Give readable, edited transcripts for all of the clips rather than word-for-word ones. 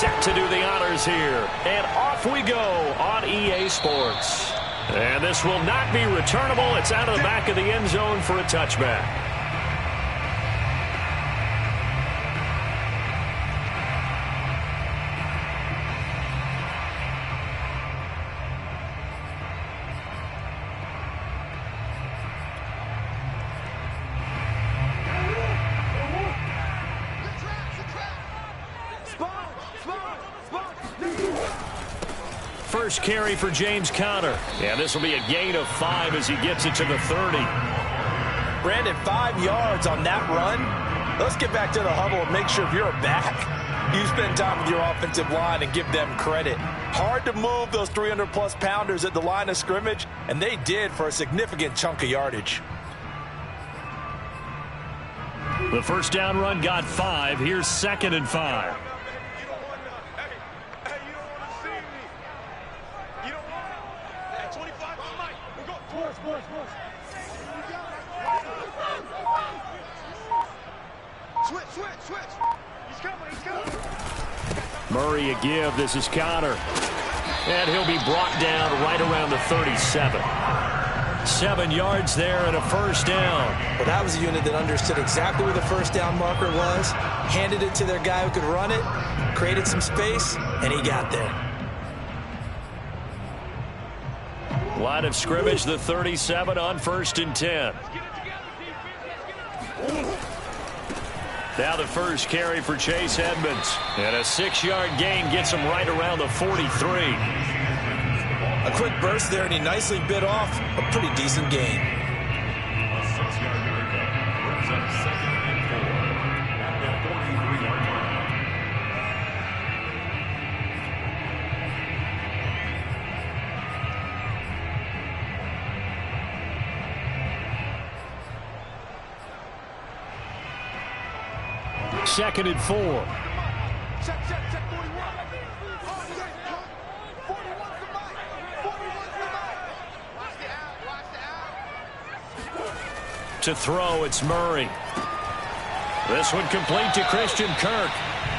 set to do the honors here. And off we go on EA Sports. And this will not be returnable. It's out of the back of the end zone for a touchback. First carry for James Conner. Yeah, this will be a gain of 5 as he gets it to the 30. Brandon, 5 yards on that run. Let's get back to the huddle and make sure if you're back, you spend time with your offensive line and give them credit. Hard to move those 300-plus pounders at the line of scrimmage, and they did for a significant chunk of yardage. The first down run got 5. Here's 2nd and 5. Murray a give. This is Conner. And he'll be brought down right around the 37. 7 yards there and a first down. Well, that was a unit that understood exactly where the first down marker was, handed it to their guy who could run it, created some space, and he got there. Line of scrimmage, the 37 on 1st and 10. Now the first carry for Chase Edmonds. And a 6-yard gain gets him right around the 43. A quick burst there, and he nicely bit off a pretty decent gain. Second and 4. To throw, it's Murray. This one complete to Christian Kirk.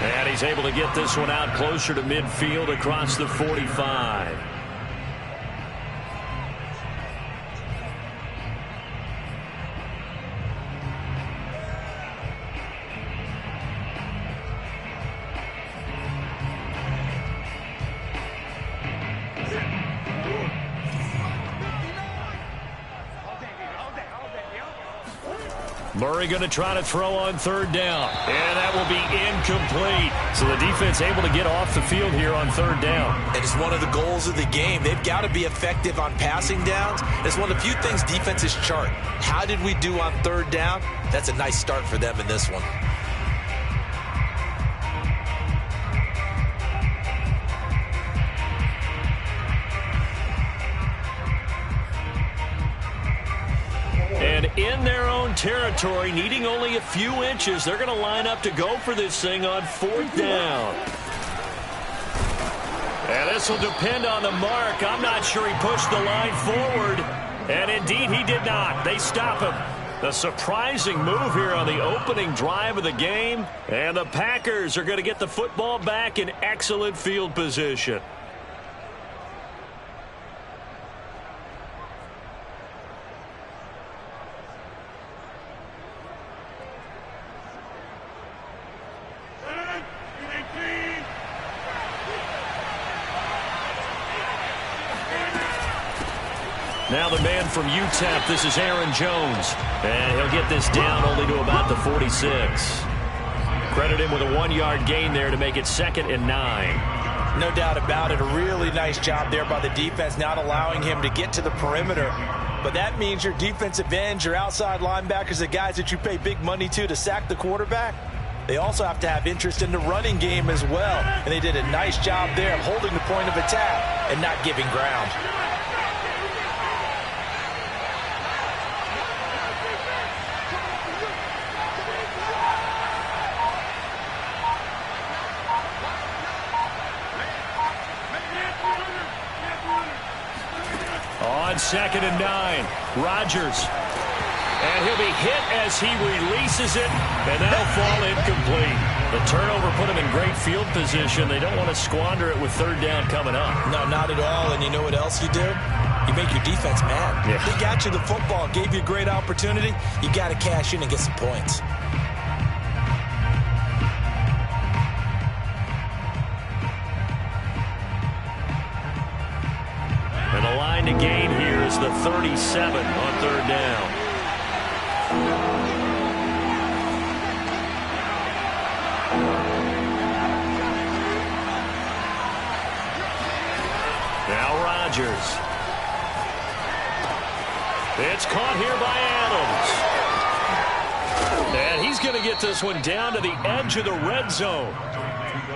And he's able to get this one out closer to midfield across the 45. Murray going to try to throw on 3rd down. And that will be incomplete. So the defense able to get off the field here on 3rd down. And it's one of the goals of the game. They've got to be effective on passing downs. It's one of the few things defenses chart. How did we do on 3rd down? That's a nice start for them in this one. And in their own territory, needing only a few inches, they're going to line up to go for this thing on 4th down. And this will depend on the mark. I'm not sure he pushed the line forward. And indeed, he did not. They stop him. A surprising move here on the opening drive of the game. And the Packers are going to get the football back in excellent field position. Now the man from UTEP, this is Aaron Jones. And he'll get this down only to about the 46. Credit him with a 1-yard gain there to make it 2nd and 9. No doubt about it. A really nice job there by the defense, not allowing him to get to the perimeter. But that means your defensive ends, your outside linebackers, the guys that you pay big money to sack the quarterback, they also have to have interest in the running game as well. And they did a nice job there of holding the point of attack and not giving ground. On 2nd and 9, Rodgers. And he'll be hit as he releases it, and that'll fall incomplete. The turnover put him in great field position. They don't want to squander it with third down coming up. No, not at all. And you know what else you do? You make your defense mad. Yeah. They got you the football, gave you a great opportunity. You got to cash in and get some points. And the line to gain here is the 37 on third down. Now Rodgers. It's caught here by Adams. And he's going to get this one down to the edge of the red zone.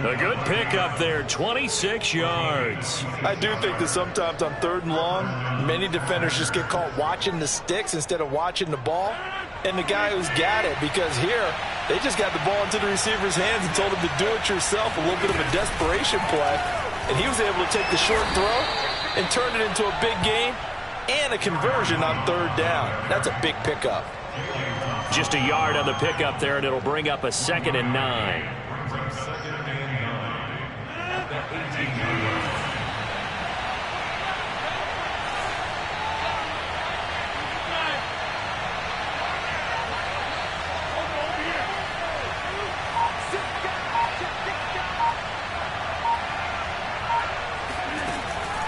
A good pickup there, 26 yards. I do think that sometimes on third and long, many defenders just get caught watching the sticks instead of watching the ball. And the guy who's got it, because here, they just got the ball into the receiver's hands and told him to do it yourself, a little bit of a desperation play. And he was able to take the short throw and turn it into a big gain and a conversion on third down. That's a big pickup. Just a yard on the pickup there, and it'll bring up a 2nd and 9.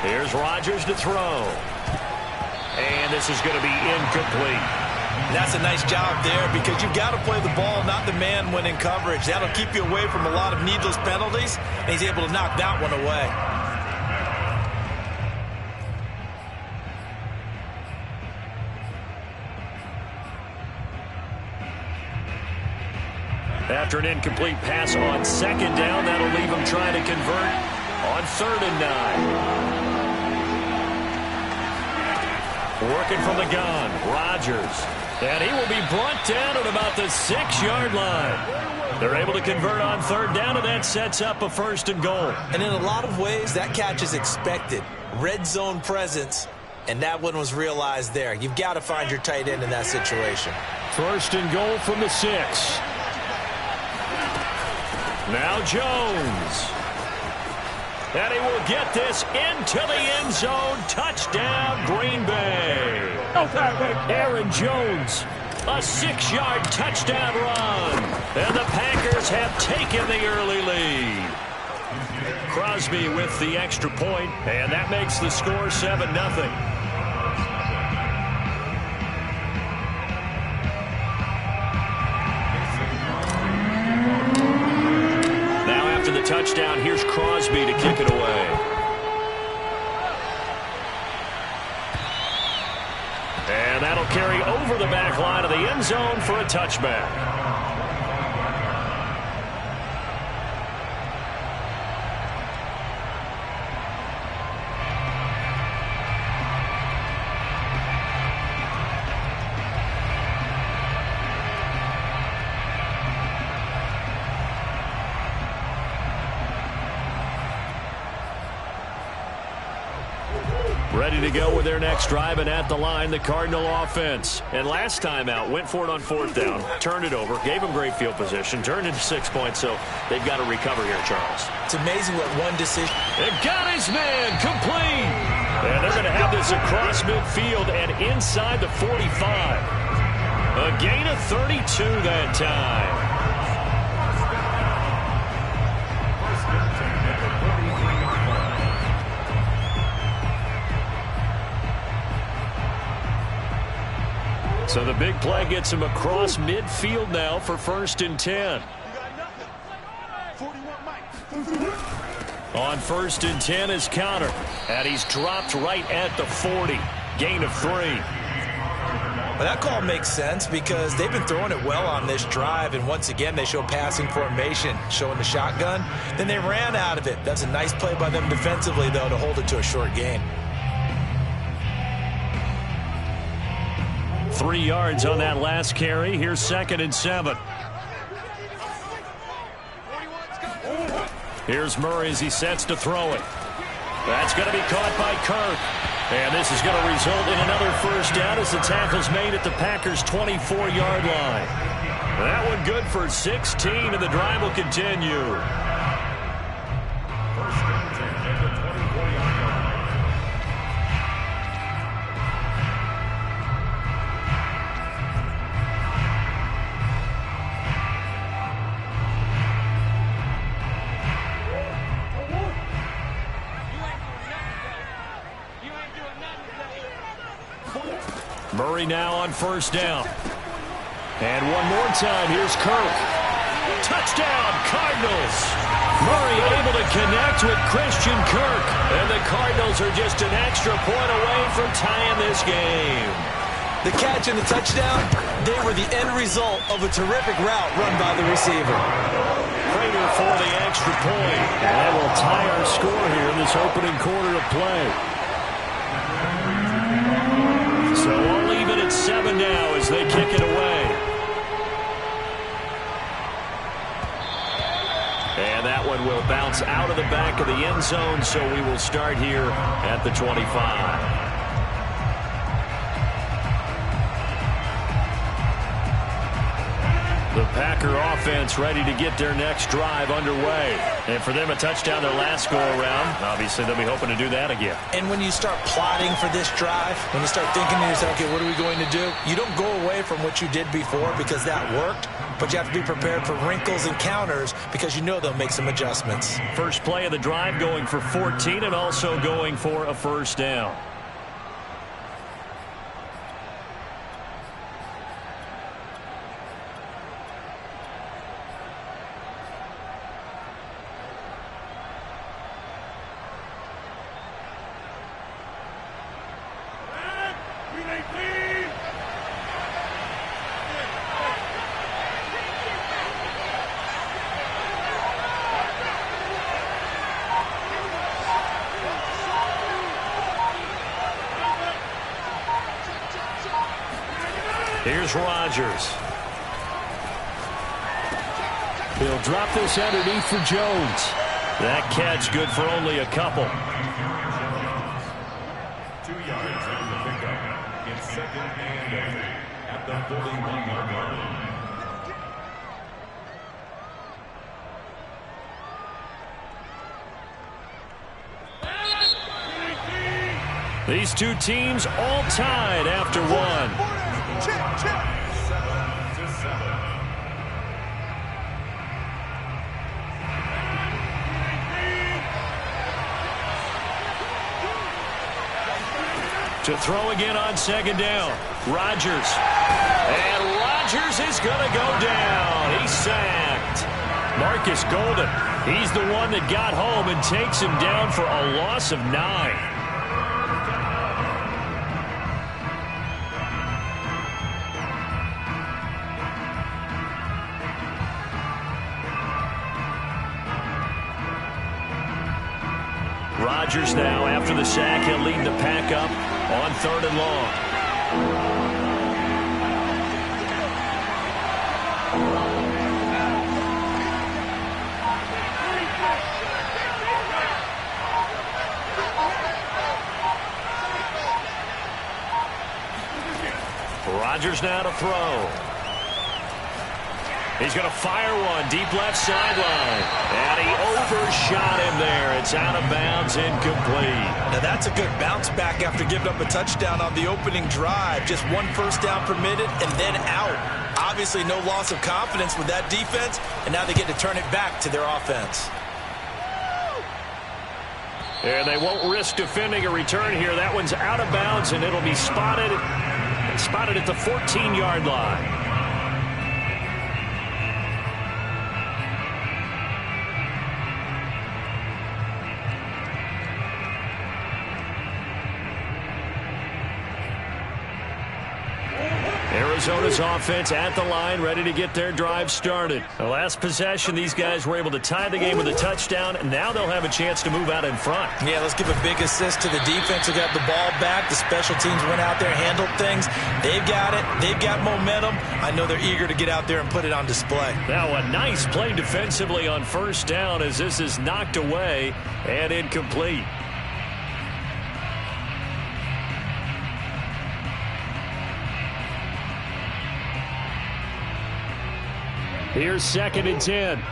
Here's Rodgers to throw. And this is going to be incomplete. That's a nice job there because you've got to play the ball, not the man when in coverage. That'll keep you away from a lot of needless penalties, and he's able to knock that one away. After an incomplete pass on 2nd down, that'll leave him trying to convert on 3rd and 9. Working from the gun, Rodgers. And he will be brought down at about the 6-yard line. They're able to convert on 3rd down, and that sets up a 1st and goal. And in a lot of ways, that catch is expected. Red zone presence, and that one was realized there. You've got to find your tight end in that situation. 1st and goal from the 6. Now Jones. And he will get this into the end zone. Touchdown, Green Bay. Aaron Jones, a 6-yard touchdown run. And the Packers have taken the early lead. Crosby with the extra point, and that makes the score 7-0. The touchdown, here's Crosby to kick it away. And that'll carry over the back line of the end zone for a touchback. Ready to go with their next drive, and at the line, the Cardinal offense. And last time out, went for it on 4th down, turned it over, gave them great field position, turned into 6 points, so they've got to recover here, Charles. It's amazing what one decision. And got his man complete. And they're going to have this across midfield and inside the 45. A gain of 32 that time. So the big play gets him across midfield now for 1st and 10. On 1st and 10 is counter. And he's dropped right at the 40. Gain of 3. Well, that call makes sense because they've been throwing it well on this drive, and once again they show passing formation, showing the shotgun. Then they ran out of it. That's a nice play by them defensively, though, to hold it to a short gain. 3 yards on that last carry. Here's 2nd and 7. Here's Murray as he sets to throw it. That's going to be caught by Kirk. And this is going to result in another first down as the tackle's made at the Packers' 24-yard line. That one good for 16, and the drive will continue. Murray now on first down. And one more time, here's Kirk. Touchdown, Cardinals. Murray able to connect with Christian Kirk. And the Cardinals are just an extra point away from tying this game. The catch and the touchdown, they were the end result of a terrific route run by the receiver. Prater for the extra point. And that will tie our score here in this opening quarter of play. So we'll leave it at 7 now as they kick it away. And that one will bounce out of the back of the end zone, so we will start here at the 25. The Packer offense ready to get their next drive underway. And for them, a touchdown their last go-around. Obviously, they'll be hoping to do that again. And when you start plotting for this drive, when you start thinking to yourself, okay, what are we going to do? You don't go away from what you did before because that worked, but you have to be prepared for wrinkles and counters because you know they'll make some adjustments. First play of the drive going for 14 and also going for a first down. Here's Rodgers. He'll drop this underneath for Jones. That catch good for only a couple. 2 yards on the pickup. It's second and 8 at the 41-yard line. These two teams all tied after one. To throw again on second down. Rodgers. And Rodgers is going to go down. He's sacked. Marcus Golden. He's the one that got home and takes him down for a loss of 9. Rodgers now, after the sack, he'll lead the pack up on 3rd and long. Rodgers now to throw. He's going to fire one deep left sideline. And he overshot him there. It's out of bounds, incomplete. Now that's a good bounce back after giving up a touchdown on the opening drive. Just one first down permitted and then out. Obviously no loss of confidence with that defense, and now they get to turn it back to their offense. And they won't risk defending a return here. That one's out of bounds, and it'll be spotted at the 14-yard line. Arizona's offense at the line, ready to get their drive started. The last possession, these guys were able to tie the game with a touchdown, and now they'll have a chance to move out in front. Yeah, let's give a big assist to the defense who got the ball back. The special teams went out there, handled things. They've got it. They've got momentum. I know they're eager to get out there and put it on display. Now a nice play defensively on first down as this is knocked away and incomplete. Here's 2nd and 10.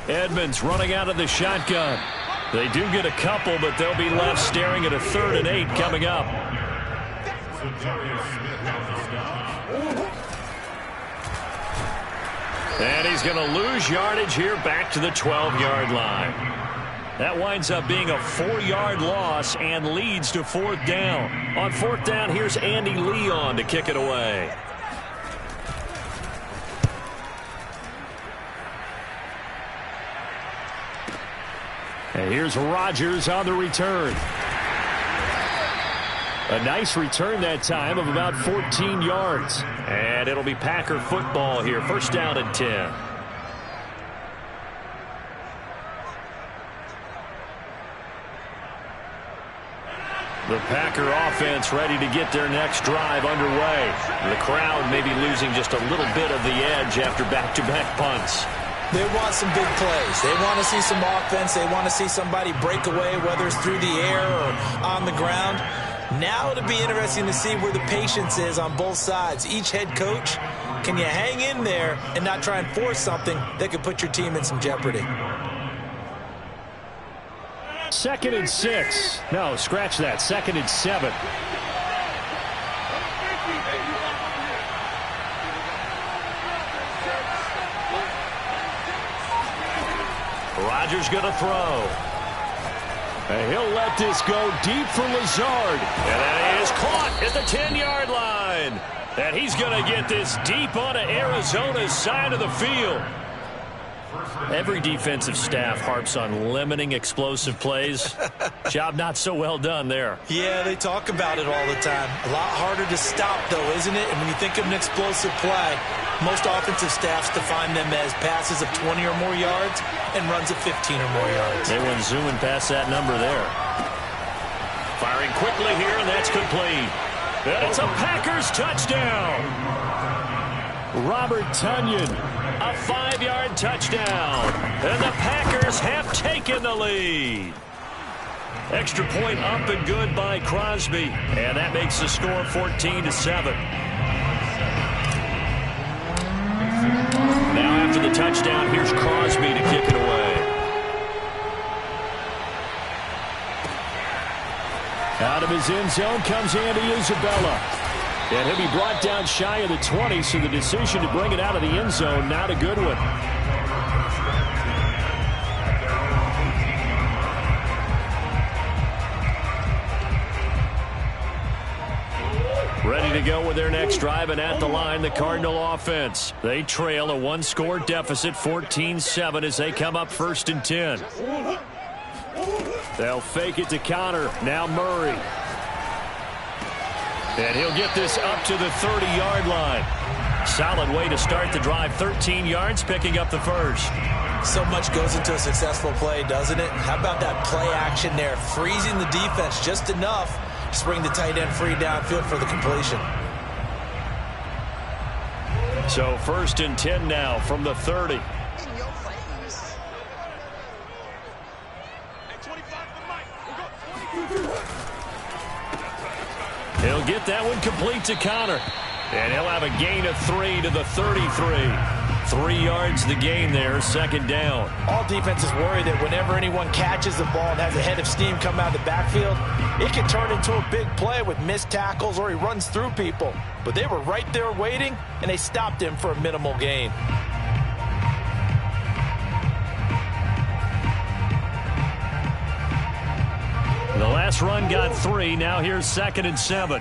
Edmonds running out of the shotgun. They do get a couple, but they'll be left staring at a 3rd and 8 coming up. And he's going to lose yardage here back to the 12-yard line. That winds up being a 4-yard loss and leads to 4th down. On 4th down, here's Andy Leon to kick it away. And here's Rodgers on the return. A nice return that time of about 14 yards. And it'll be Packer football here. 1st down and 10. The Packer offense ready to get their next drive underway. The crowd maybe losing just a little bit of the edge after back-to-back punts. They want some big plays. They want to see some offense. They want to see somebody break away, whether it's through the air or on the ground. Now it'll be interesting to see where the patience is on both sides. Each head coach, can you hang in there and not try and force something that could put your team in some jeopardy? 2nd and 6. No, scratch that. 2nd and 7. Rodgers going to throw. And he'll let this go deep for Lazard. And that is caught at the 10-yard line. And he's going to get this deep onto Arizona's side of the field. Every defensive staff harps on limiting explosive plays. Job not so well done there. Yeah, they talk about it all the time. A lot harder to stop, though, isn't it? And when you think of an explosive play, most offensive staffs define them as passes of 20 or more yards and runs of 15 or more yards. They went zooming past that number there. Firing quickly here, and that's complete. And it's a Packers touchdown. Robert Tonyan, a 5-yard touchdown. And the Packers have taken the lead. Extra point up and good by Crosby. And that makes the score 14-7. Now after the touchdown, here's Crosby to kick it away. Out of his end zone comes Andy Isabella. And he'll be brought down shy of the 20, so the decision to bring it out of the end zone, not a good one. Ready to go with their next drive, and at the line, the Cardinal offense. They trail a 1-score deficit, 14-7, as they come up 1st and 10. They'll fake it to counter. Now Murray. And he'll get this up to the 30-yard line. Solid way to start the drive. 13 yards, picking up the first. So much goes into a successful play, doesn't it? How about that play action there? Freezing the defense just enough to bring the tight end free downfield for the completion. So 1st and 10 now from the 30. He'll get that one complete to Connor. And he'll have a gain of 3 to the 33. 3 yards the gain there, 2nd down. All defenses worry that whenever anyone catches the ball and has a head of steam come out of the backfield, it can turn into a big play with missed tackles or he runs through people. But they were right there waiting, and they stopped him for a minimal gain. The last run got 3. Now here's 2nd and 7.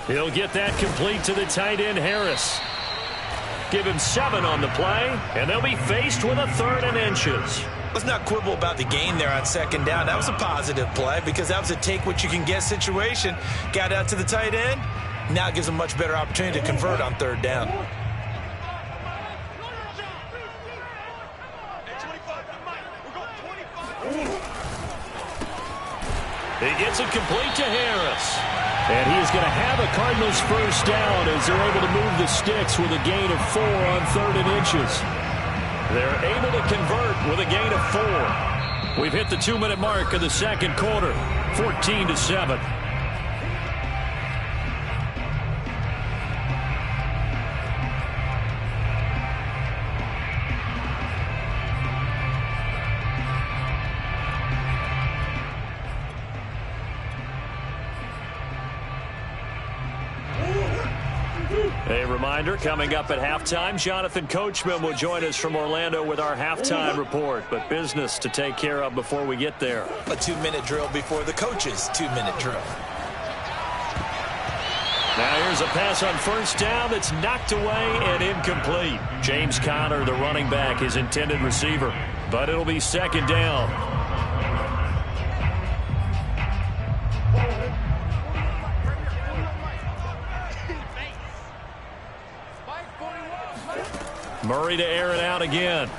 He'll get that complete to the tight end, Harris. Give him 7 on the play, and they'll be faced with a 3rd and inches. Let's not quibble about the gain there on 2nd down. That was a positive play because that was a take-what-you-can-get situation. Got out to the tight end. Now it gives them a much better opportunity to convert on 3rd down. He gets it complete to Harris. And he's going to have a Cardinals first down as they're able to move the sticks with a gain of 4 on 3rd and inches. They're able to convert with a gain of 4. We've hit the 2-minute mark of the second quarter, 14-7. A reminder, coming up at halftime, Jonathan Coachman will join us from Orlando with our halftime report. But business to take care of before we get there. A 2-minute drill before the coach's 2-minute drill. Now here's a pass on first down that's knocked away and incomplete. James Conner, the running back, his intended receiver. But it'll be second down. Murray to air it out again.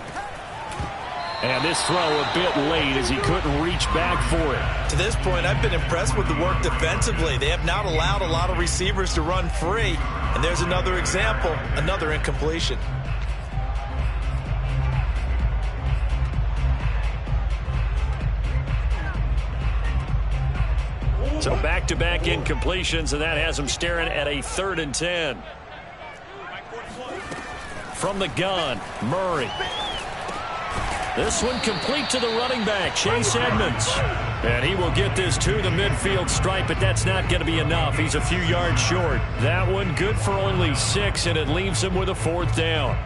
And this throw a bit late as he couldn't reach back for it. To this point, I've been impressed with the work defensively. They have not allowed a lot of receivers to run free. And there's another example, another incompletion. So back-to-back incompletions, and that has him staring at a 3rd and 10. From the gun, Murray. This one complete to the running back, Chase Edmonds. And he will get this to the midfield stripe, but that's not going to be enough. He's a few yards short. That one good for only 6, and it leaves him with a 4th down.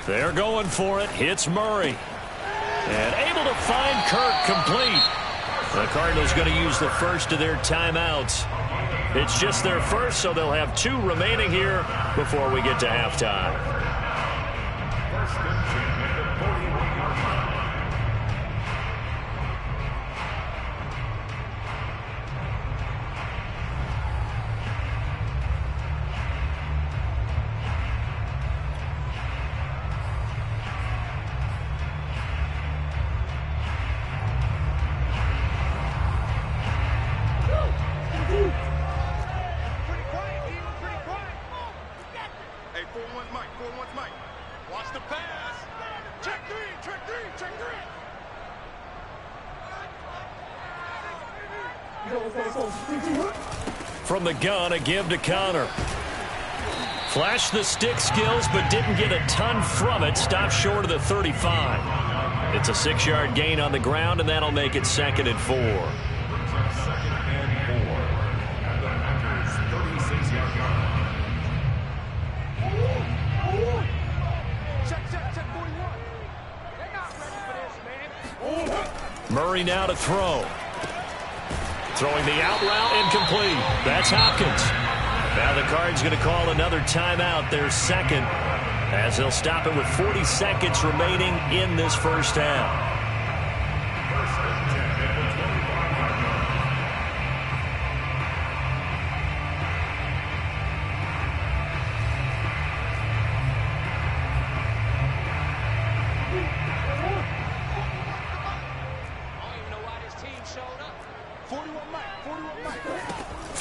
They're going for it. Hits Murray. And able to find Kirk complete. The Cardinals going to use the first of their timeouts. It's just their first, so they'll have 2 remaining here before we get to halftime. First and 10 at the 41-yard line. From the gun, a give to Conner. Flashed the stick skills, but didn't get a ton from it. Stopped short of the 35. It's a 6-yard gain on the ground, and that'll make it 2nd and 4. 2nd and 4 at the Packers' 36-yard line. Check 41. They're not ready for this, man. Murray now to throw. Throwing the out route, incomplete. That's Hopkins. Now the Cards going to call another timeout, their 2nd, as they'll stop it with 40 seconds remaining in this first half. First and 10 at the 25-yard line.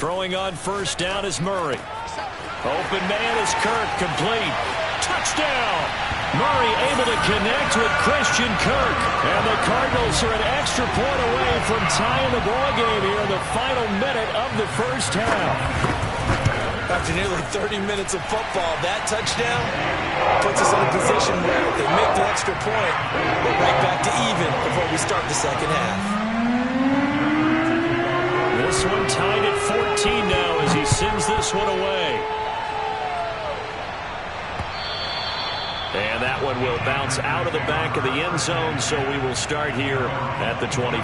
Throwing on first down is Murray. Open man is Kirk, complete. Touchdown! Murray able to connect with Christian Kirk. And the Cardinals are an extra point away from tying the ball game here in the final minute of the first half. After nearly 30 minutes of football, that touchdown puts us in a position where if they make the extra point, we're right back to even before we start the second half. This one tied at 14 now as he sends this one away. And that one will bounce out of the back of the end zone, so we will start here at the 25.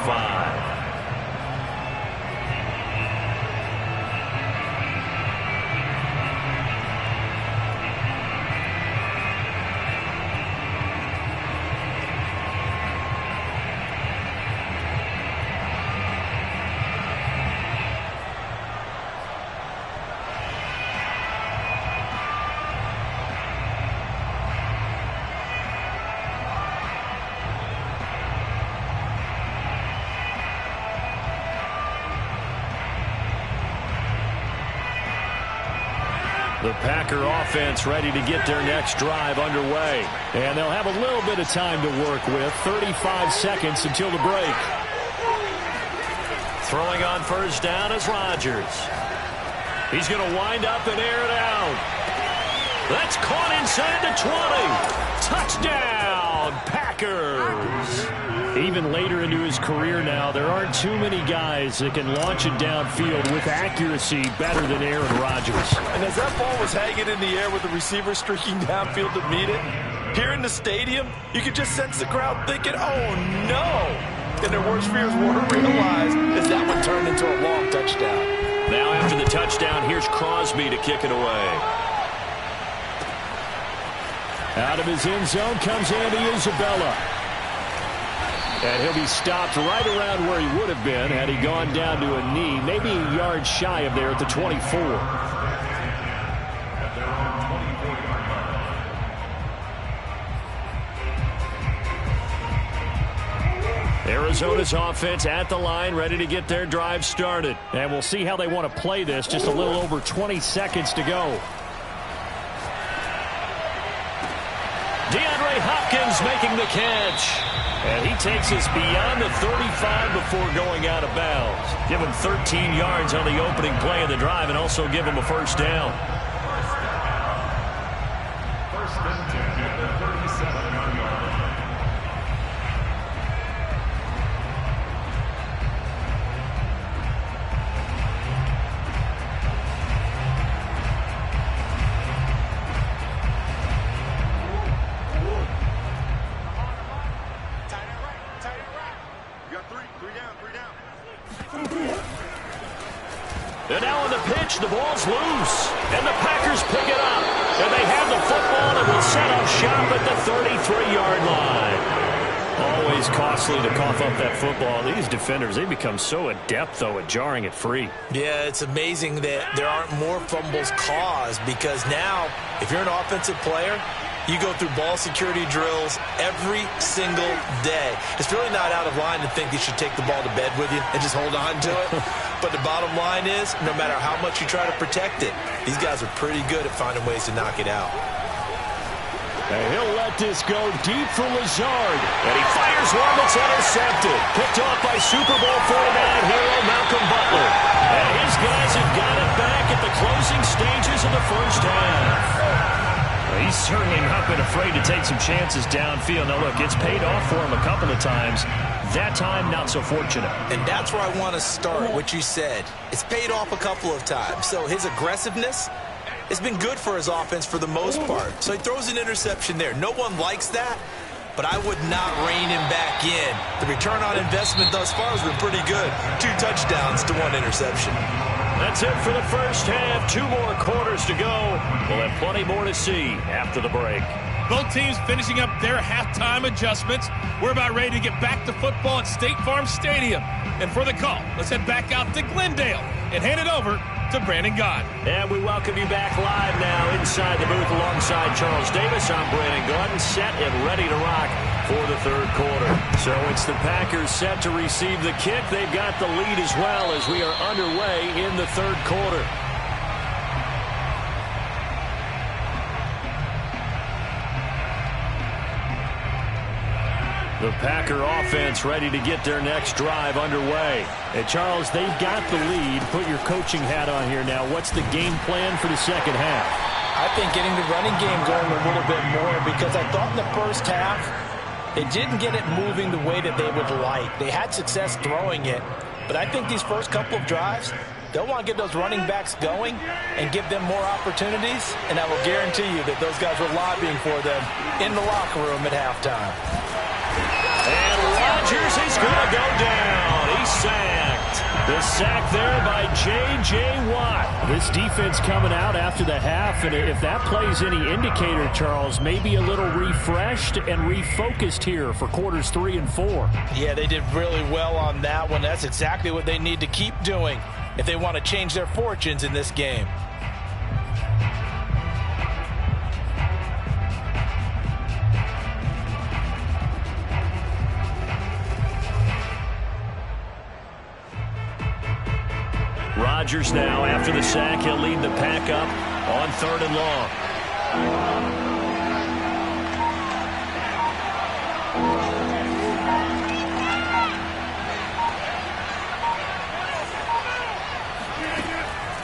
The Packer offense ready to get their next drive underway. And they'll have a little bit of time to work with. 35 seconds until the break. Throwing on first down is Rodgers. He's going to wind up and air it out. That's caught inside the 20. Touchdown, Packers. Even later into his career now, there aren't too many guys that can launch it downfield with accuracy better than Aaron Rodgers. And as that ball was hanging in the air with the receiver streaking downfield to meet it, here in the stadium, you could just sense the crowd thinking, oh no! And their worst fears were realized as that one turned into a long touchdown. Now after the touchdown, here's Crosby to kick it away. Out of his end zone comes Andy Isabella. And he'll be stopped right around where he would have been had he gone down to a knee, maybe a yard shy of there at the 24. Arizona's offense at the line, ready to get their drive started. And we'll see how they want to play this. Just a little over 20 seconds to go. DeAndre Hopkins making the catch. And he takes us beyond the 35 before going out of bounds. Give him 13 yards on the opening play of the drive and also give him a first down. First and 10 at the 37-yard line. And now on the pitch, the ball's loose. And the Packers pick it up. And they have the football and will set up shop at the 33-yard line. Always costly to cough up that football. These defenders, they become so adept, though, at jarring it free. Yeah, it's amazing that there aren't more fumbles caused because now, if you're an offensive player, you go through ball security drills every single day. It's really not out of line to think you should take the ball to bed with you and just hold on to it. But the bottom line is, no matter how much you try to protect it, these guys are pretty good at finding ways to knock it out. And he'll let this go deep for Lazard. And he fires one that's intercepted. Picked off by Super Bowl 49 hero Malcolm Butler. And his guys have got it back at the closing stages of the first half. He's certainly not been afraid to take some chances downfield. Now, look, it's paid off for him a couple of times. That time, not so fortunate. And that's where I want to start, what you said. It's paid off a couple of times. So his aggressiveness has been good for his offense for the most part. So he throws an interception there. No one likes that, but I would not rein him back in. The return on investment thus far has been pretty good. 2 touchdowns to 1 interception. That's it for the first half. 2 more quarters to go. We'll have plenty more to see after the break. Both teams finishing up their halftime adjustments. We're about ready to get back to football at State Farm Stadium. And for the call, let's head back out to Glendale and hand it over to Brandon Gaudin. And we welcome you back live now inside the booth alongside Charles Davis. I'm Brandon Gaudin, set and ready to rock for the third quarter. So it's the Packers set to receive the kick. They've got the lead as well as we are underway in the third quarter. The Packer offense ready to get their next drive underway. And Charles, they've got the lead. Put your coaching hat on here now. What's the game plan for the second half? I think getting the running game going a little bit more because I thought in the first half they didn't get it moving the way that they would like. They had success throwing it, but I think these first couple of drives, they'll want to get those running backs going and give them more opportunities, and I will guarantee you that those guys were lobbying for them in the locker room at halftime. And Rodgers is going to go down. He's sacked. The sack there by J.J. Watt. This defense coming out after the half, and if that plays any indicator, Charles, maybe a little refreshed and refocused here for quarters 3 and 4. Yeah, they did really well on that one. That's exactly what they need to keep doing if they want to change their fortunes in this game. Rodgers now, after the sack, he'll lead the pack up on 3rd and long.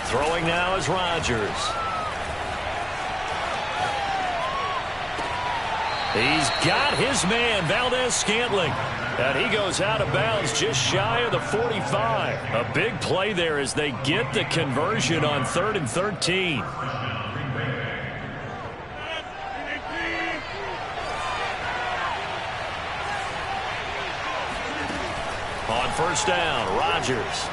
Throwing now is Rodgers. He's got his man, Valdes-Scantling. And he goes out of bounds just shy of the 45. A big play there as they get the conversion on 3rd and 13. On 1st down, Rodgers.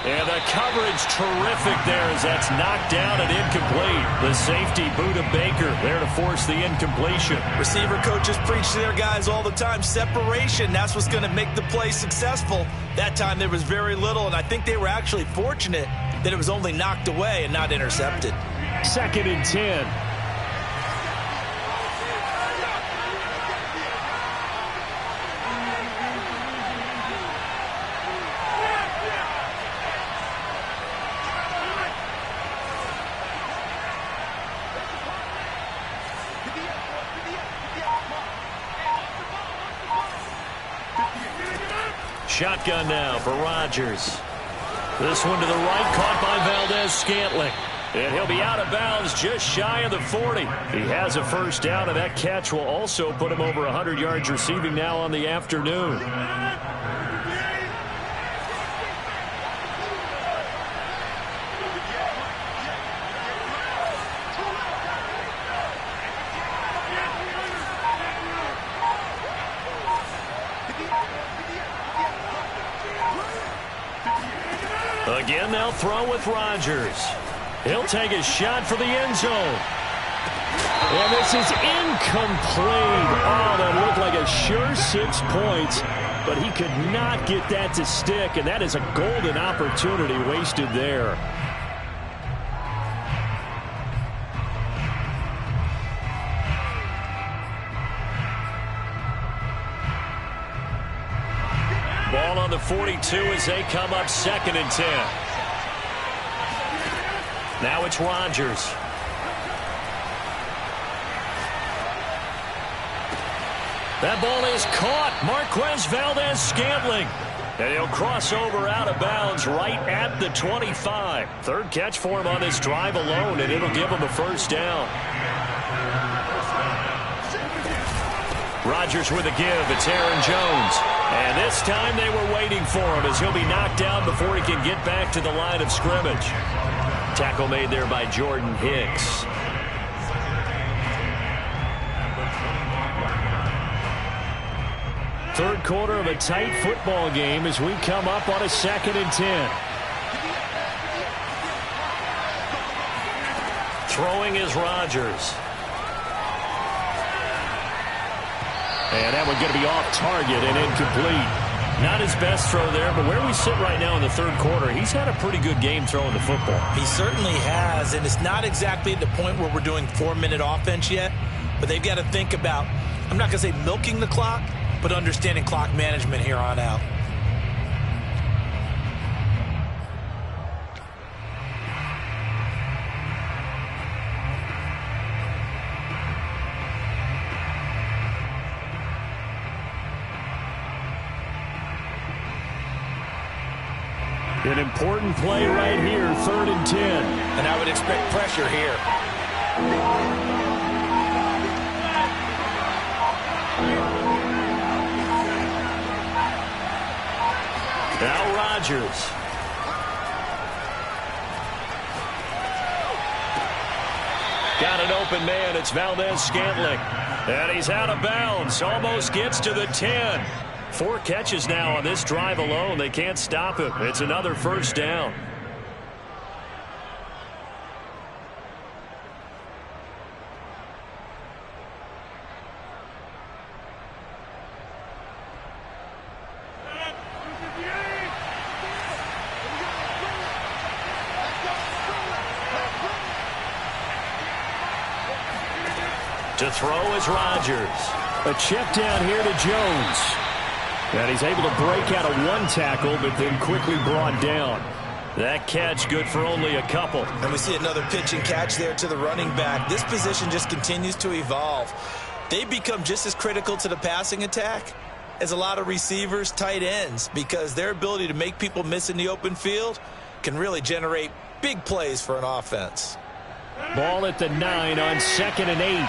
And the coverage terrific there as that's knocked down and incomplete. The safety, Budda Baker, there to force the incompletion. Receiver coaches preach to their guys all the time. Separation, that's what's going to make the play successful. That time there was very little, and I think they were actually fortunate that it was only knocked away and not intercepted. 2nd and 10. Shotgun now for Rodgers. This one to the right, caught by Valdes-Scantling. And he'll be out of bounds just shy of the 40. He has a 1st down, and that catch will also put him over 100 yards receiving now on the afternoon. Again, they'll throw with Rodgers. He'll take a shot for the end zone. And this is incomplete. Oh, that looked like a sure 6 points, but he could not get that to stick, and that is a golden opportunity wasted there. Ball on the 42 as they come up 2nd and 10. Now it's Rodgers. That ball is caught. Marquez Valdes-Scantling. And he'll cross over out of bounds right at the 25. 3rd catch for him on this drive alone, and it'll give him a 1st down. Rodgers with a give. It's Aaron Jones. And this time they were waiting for him as he'll be knocked down before he can get back to the line of scrimmage. Tackle made there by Jordan Hicks. Third quarter of a tight football game as we come up on a 2nd and 10. Throwing is Rodgers. And that one going to be off target and incomplete. Not his best throw there, but where we sit right now in the 3rd quarter, he's had a pretty good game throwing the football. He certainly has, and it's not exactly at the point where we're doing 4-minute offense yet, but they've got to think about, I'm not going to say milking the clock, but understanding clock management here on out. An important play right here, 3rd and 10. And I would expect pressure here. Now Rodgers. Got an open man. It's Valdes-Scantling. And he's out of bounds. Almost gets to the 10. 4 catches now on this drive alone. They can't stop him. It's another 1st down. To throw is Rodgers. A check down here to Jones. And he's able to break out of 1 tackle, but then quickly brought down. That catch good for only a couple. And we see another pitch and catch there to the running back. This position just continues to evolve. They become just as critical to the passing attack as a lot of receivers, tight ends, because their ability to make people miss in the open field can really generate big plays for an offense. Ball at the 9 on 2nd and 8.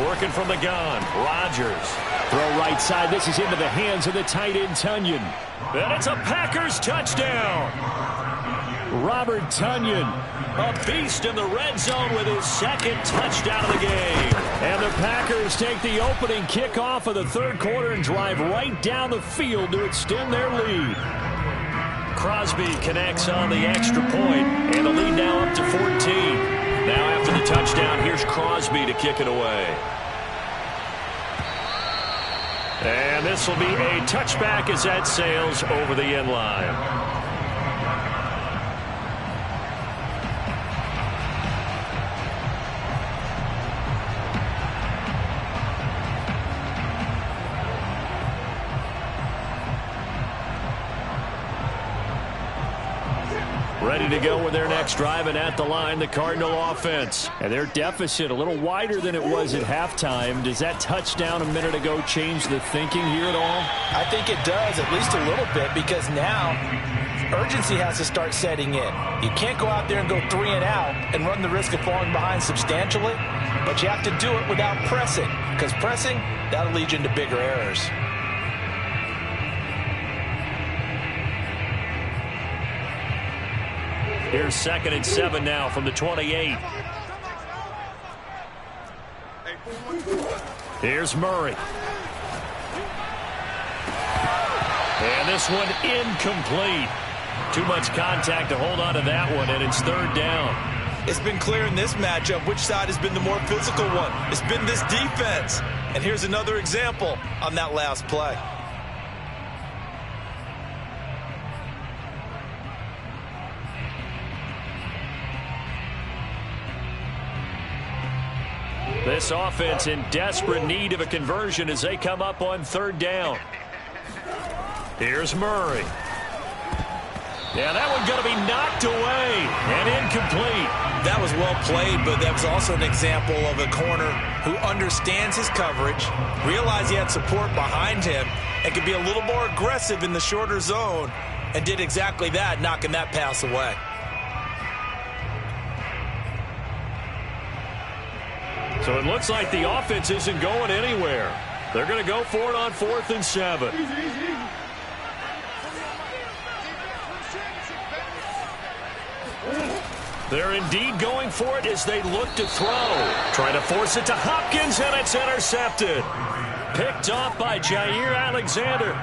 Working from the gun, Rodgers. Throw right side. This is into the hands of the tight end, Tonyan. And it's a Packers touchdown. Robert Tonyan, a beast in the red zone with his 2nd touchdown of the game. And the Packers take the opening kickoff of the 3rd quarter and drive right down the field to extend their lead. Crosby connects on the extra point, and the lead now up to 14. Now after the touchdown, here's Crosby to kick it away. And this will be a touchback as that sails over the end line. Ready to go with their next drive, and at the line, the Cardinal offense. And their deficit a little wider than it was at halftime. Does that touchdown a minute ago change the thinking here at all? I think it does, at least a little bit, because now urgency has to start setting in. You can't go out there and go 3 and out and run the risk of falling behind substantially, but you have to do it without pressing, because pressing, that'll lead you into bigger errors. Here's 2nd and 7 now from the 28. Here's Murray. And this one incomplete. Too much contact to hold on to that one, and it's 3rd down. It's been clear in this matchup which side has been the more physical one. It's been this defense. And here's another example on that last play. This offense in desperate need of a conversion as they come up on 3rd down. Here's Murray. Yeah, that one going to be knocked away and incomplete. That was well played, but that was also an example of a corner who understands his coverage, realized he had support behind him, and could be a little more aggressive in the shorter zone, and did exactly that, knocking that pass away. So it looks like the offense isn't going anywhere. They're going to go for it on 4th and 7. They're indeed going for it as they look to throw. Trying to force it to Hopkins, and it's intercepted. Picked off by Jair Alexander.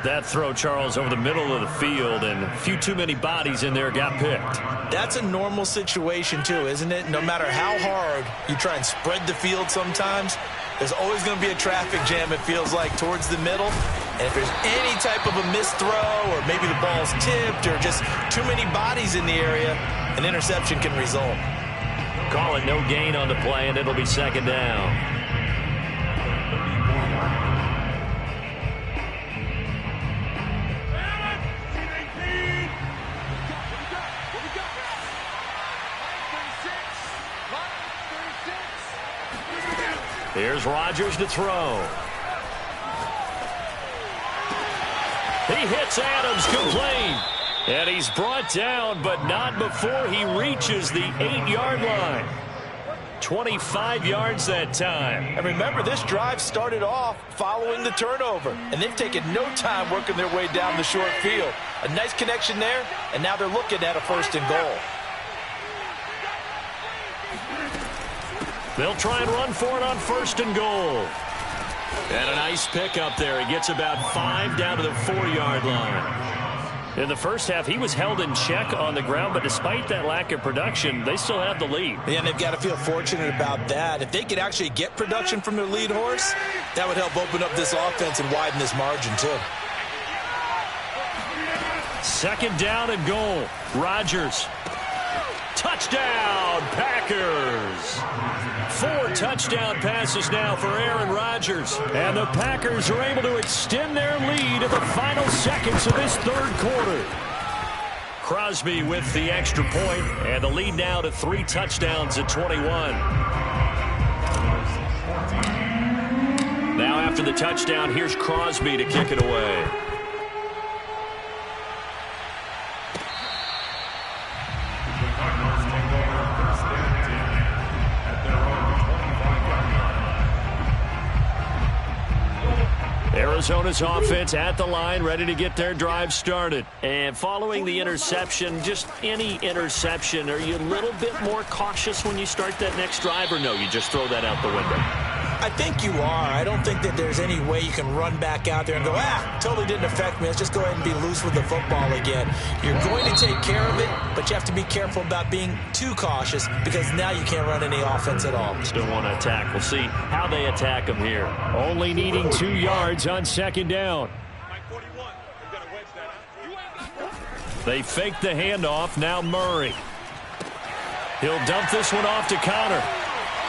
That throw, Charles, over the middle of the field, and a few too many bodies in there got picked. That's a normal situation, too, isn't it? No matter how hard you try and spread the field sometimes, there's always going to be a traffic jam, it feels like, towards the middle. And if there's any type of a missed throw, or maybe the ball's tipped, or just too many bodies in the area, an interception can result. Call it no gain on the play, and it'll be 2nd down. Here's Rodgers to throw. He hits Adams complete. And he's brought down, but not before he reaches the 8-yard line. 25 yards that time. And remember, this drive started off following the turnover, and they've taken no time working their way down the short field. A nice connection there, and now they're looking at a 1st and goal. They'll try and run for it on 1st and goal. And a nice pickup there. He gets about 5 down to the 4-yard line. In the first half, he was held in check on the ground, but despite that lack of production, they still have the lead. Yeah, and they've got to feel fortunate about that. If they could actually get production from their lead horse, that would help open up this offense and widen this margin, too. 2nd down and goal. Rodgers Touchdown, Packers! 4 touchdown passes now for Aaron Rodgers. And the Packers are able to extend their lead at the final seconds of this third quarter. Crosby with the extra point, and the lead now to 3 touchdowns at 21. Now after the touchdown, here's Crosby to kick it away. Arizona's offense at the line, ready to get their drive started. And following the interception, just any interception, are you a little bit more cautious when you start that next drive, or no, you just throw that out the window? I think you are. I don't think that there's any way you can run back out there and go, totally didn't affect me. Let's just go ahead and be loose with the football again. You're going to take care of it, but you have to be careful about being too cautious because now you can't run any offense at all. Still want to attack. We'll see how they attack them here. Only needing 2 yards on second down. They fake the handoff. Now Murray. He'll dump this one off to Connor.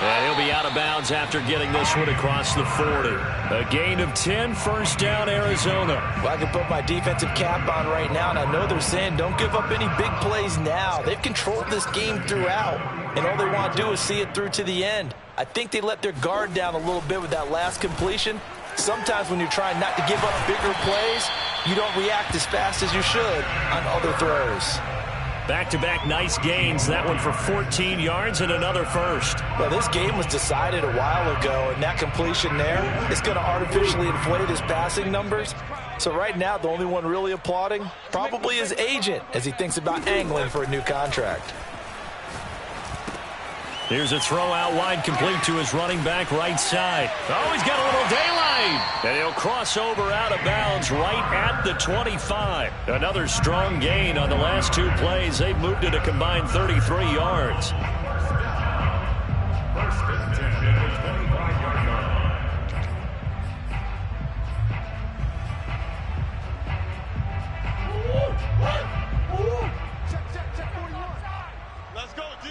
And he'll be out of bounds after getting this one across the 40. A gain of 10, first down, Arizona. Well, I can put my defensive cap on right now, and I know they're saying don't give up any big plays now. They've controlled this game throughout, and all they want to do is see it through to the end. I think they let their guard down a little bit with that last completion. Sometimes when you're trying not to give up bigger plays, you don't react as fast as you should on other throws. Back-to-back nice gains. That one for 14 yards and another first. Well, this game was decided a while ago, and that completion there is going to artificially inflate his passing numbers. So right now, the only one really applauding probably his agent as he thinks about angling for a new contract. Here's a throw out wide, complete to his running back right side. Oh, he's got a little daylight. And he'll cross over out of bounds right at the 25. Another strong gain on the last 2 plays. They've moved it a combined 33 yards. First and 10 at the 25-yard line. Let's go, D.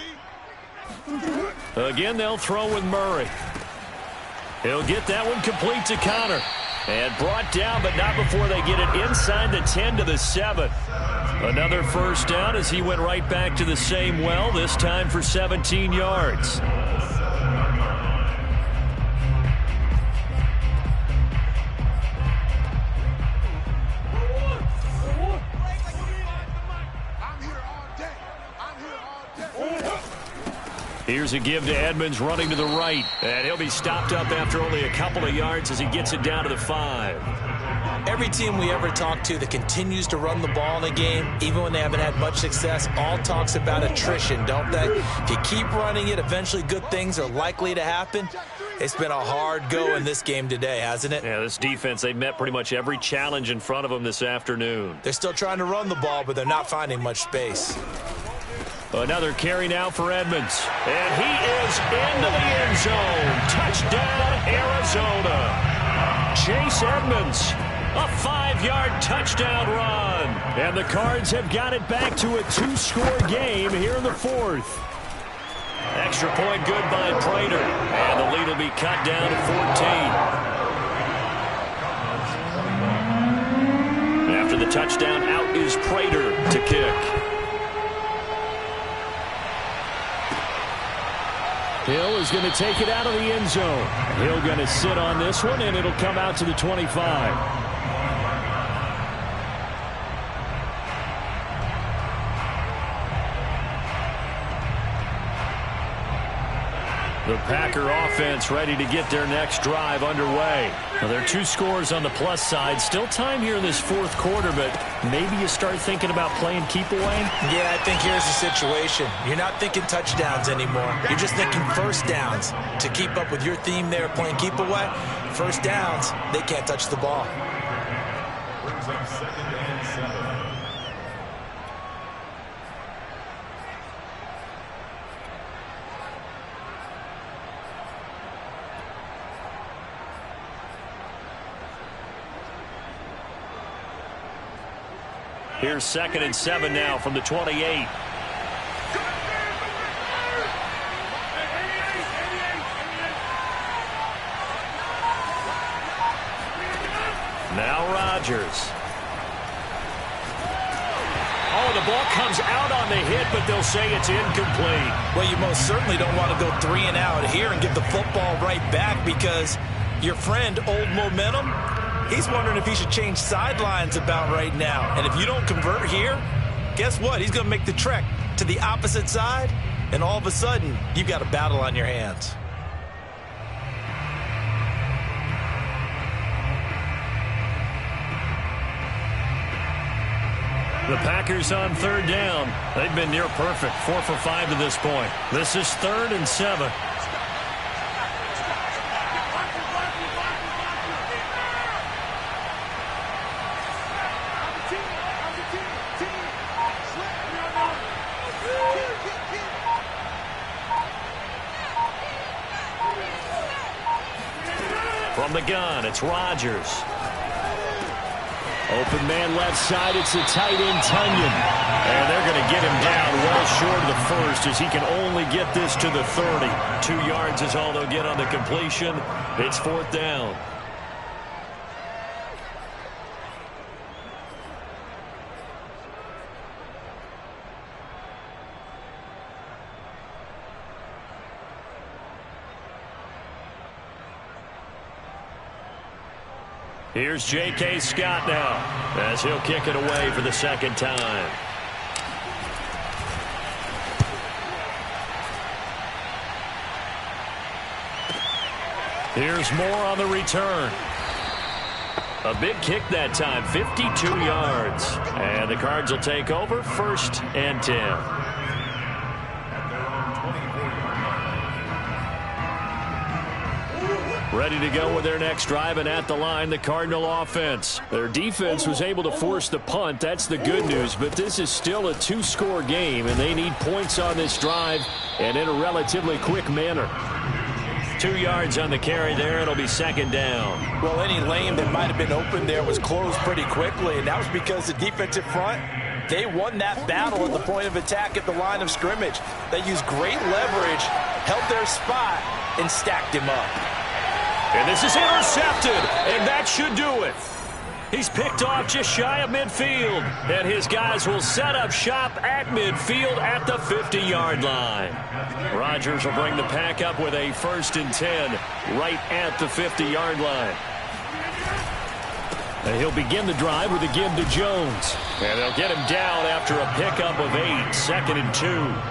Again, they'll throw with Murray. He'll get that one complete to Connor. And brought down, but not before they get it inside the 10 to the 7. Another first down as he went right back to the same well, this time for 17 yards. Here's a give to Edmonds running to the right. And he'll be stopped up after only a couple of yards as he gets it down to the 5. Every team we ever talk to that continues to run the ball in a game, even when they haven't had much success, all talks about attrition, don't they? If you keep running it, eventually good things are likely to happen. It's been a hard go in this game today, hasn't it? Yeah, this defense, they met pretty much every challenge in front of them this afternoon. They're still trying to run the ball, but they're not finding much space. Another carry now for Edmonds. And he is into the end zone. Touchdown, Arizona. Chase Edmonds, a 5-yard touchdown run. And the Cards have got it back to a 2-score game here in the 4th. Extra point good by Prater. And the lead will be cut down to 14. After the touchdown, out is Prater to kick. Hill is going to take it out of the end zone. Hill going to sit on this one, and it'll come out to the 25. The Packer offense ready to get their next drive underway. Now, there are 2 scores on the plus side. Still time here in this 4th quarter, but maybe you start thinking about playing keep away? Yeah, I think here's the situation. You're not thinking touchdowns anymore. You're just thinking first downs. To keep up with your theme there, playing keep away, first downs, they can't touch the ball. Brings up 2nd and 7. Here's 2nd and 7 now from the 28. Now Rodgers. Oh, the ball comes out on the hit, but they'll say it's incomplete. Well, you most certainly don't want to go 3 and out here and get the football right back, because your friend, Old Momentum, he's wondering if he should change sidelines about right now. And if you don't convert here, guess what? He's going to make the trek to the opposite side, and all of a sudden, you've got a battle on your hands. The Packers on 3rd down. They've been near perfect, 4 for 5 to this point. This is 3rd and 7. From the gun, it's Rodgers. Open man left side, it's the tight end Tunyon. And they're going to get him down well short of the first, as he can only get this to the 30. 2 yards is all they'll get on the completion. It's 4th down. Here's J.K. Scott now, as he'll kick it away for the 2nd time. Here's Moore on the return. A big kick that time, 52 yards. And the Cards will take over, 1st and 10. Ready to go with their next drive, and at the line, the Cardinal offense. Their defense was able to force the punt. That's the good news, but this is still a 2-score game, and they need points on this drive and in a relatively quick manner. 2 yards on the carry there. It'll be 2nd down. Well, any lane that might have been open there was closed pretty quickly, and that was because the defensive front, they won that battle at the point of attack at the line of scrimmage. They used great leverage, held their spot, and stacked him up. And this is intercepted, and that should do it. He's picked off just shy of midfield, and his guys will set up shop at midfield at the 50-yard line. Rodgers will bring the pack up with a 1st and 10 right at the 50-yard line. And he'll begin the drive with a give to Jones. And they'll get him down after a pickup of 8, 2nd and 2.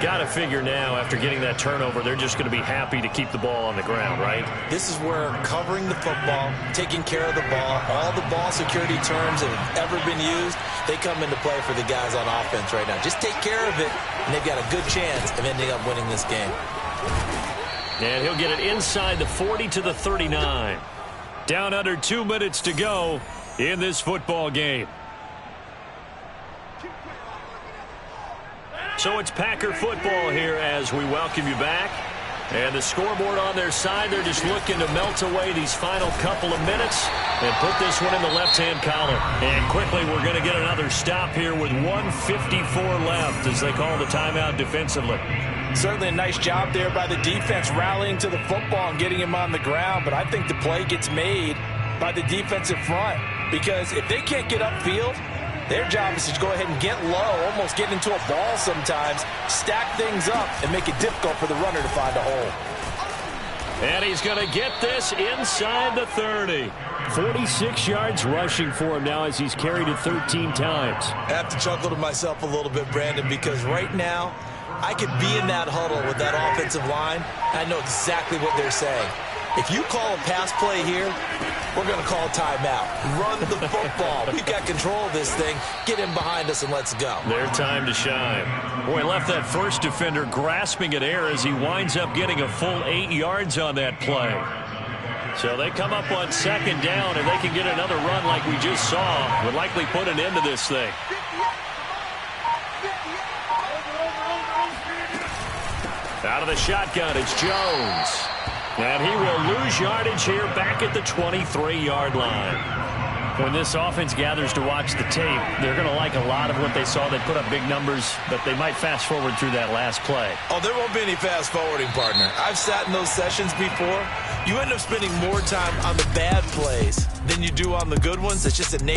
Got to figure now, after getting that turnover, they're just going to be happy to keep the ball on the ground, right? This is where covering the football, taking care of the ball, all the ball security terms that have ever been used, they come into play for the guys on offense right now. Just take care of it, and they've got a good chance of ending up winning this game. And he'll get it inside the 40 to the 39. Down under 2 minutes to go in this football game. So it's Packer football here as we welcome you back. And the scoreboard on their side, they're just looking to melt away these final couple of minutes and put this one in the left-hand column. And quickly, we're going to get another stop here with 1:54 left as they call the timeout defensively. Certainly a nice job there by the defense rallying to the football and getting him on the ground. But I think the play gets made by the defensive front, because if they can't get upfield, their job is to go ahead and get low, almost get into a ball sometimes, stack things up, and make it difficult for the runner to find a hole. And he's going to get this inside the 30. 46 yards rushing for him now as he's carried it 13 times. I have to chuckle to myself a little bit, Brandon, because right now I could be in that huddle with that offensive line. I know exactly what they're saying. If you call a pass play here, we're going to call a timeout. Run the football. We've got control of this thing. Get in behind us and let's go. Their time to shine. Boy, left that first defender grasping at air as he winds up getting a full 8 yards on that play. So they come up on 2nd down, and they can get another run like we just saw. Would likely put an end to this thing. Out of the shotgun, it's Jones. And he will lose yardage here back at the 23-yard line. When this offense gathers to watch the tape, they're going to like a lot of what they saw. They put up big numbers, but they might fast forward through that last play. Oh, there won't be any fast forwarding, partner. I've sat in those sessions before. You end up spending more time on the bad plays than you do on the good ones. It's just a